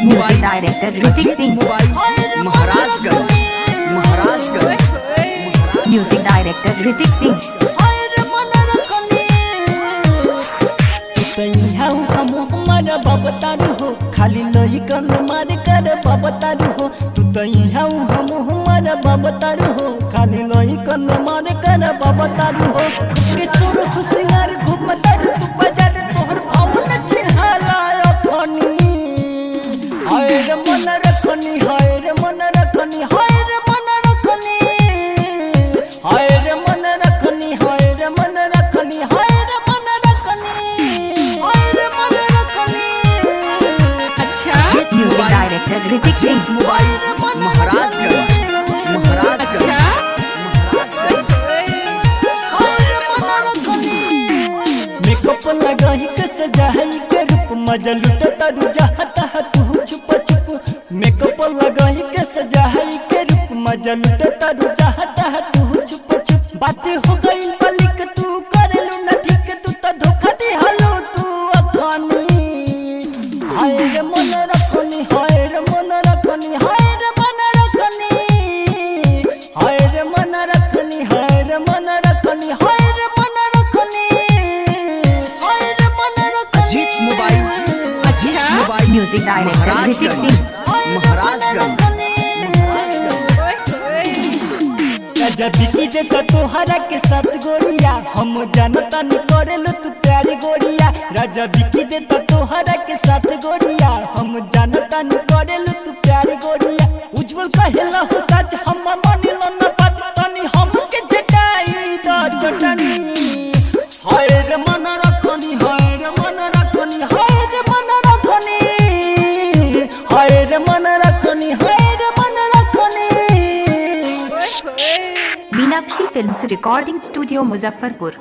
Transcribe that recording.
Music director Ritik Singh. Maharajganj music director Ritik Singh. हमारा बाबतारू हो खाली लोही कन मार कर बाबतारू हो तू हम हमारा बाबतारू हो खाली लोही कन मार कर बाबतारू हो किशोर खुशियार खूब मतारू तू बाजार तोहर भावना छिहाला अखनी हाय रे मन रखनी हाय रे मन रखनी हाय रे मन रखनी हाय रे मन रखनी हाय रे मन रखनी हाय रे मन रखनी अच्छा म्यूजिक डायरेक्टर ऋतिक सिंह। महाराजगंज अच्छा मेकअप लगाही के सजाही के रूप मजा लुटता रू जहता तू छुप छुप मेकअप लगाही के सजाही के रूप मजा लुटता रू जहता तू छुप छुप बात हो गई मालिक तू करेलू न ठीक तू तो धोखा दे हलो तू अखानी हाय रे मन रखनी हाय रे मन रखनी हाय रे मन रखनी हाय रे मन रखनी हाय रे मन रखनी हाय रे मन रखनी हाय रे मन रखनी Ajit mobile music director Ritik Singh. Maharajganj राजा बिकी जे तो तोहरा के साथ गोरिया हम जानता नहीं करेलू तू प्यारी गोरिया राजा बिकी दे तो तोहरा के साथ गोरिया हम जानता नहीं करेलू तू प्यारी गोरिया उज्जवल कहेला हो सच हम मानिलो न बात तनी हम के जटाई द चटनी हाय रे मन रखनी हाय रे मन रखनी हाय रे मन रखनी हाय रे मन रखनी हाय रे मन रखनी। Meenakshi films recording studio Muzaffarpur.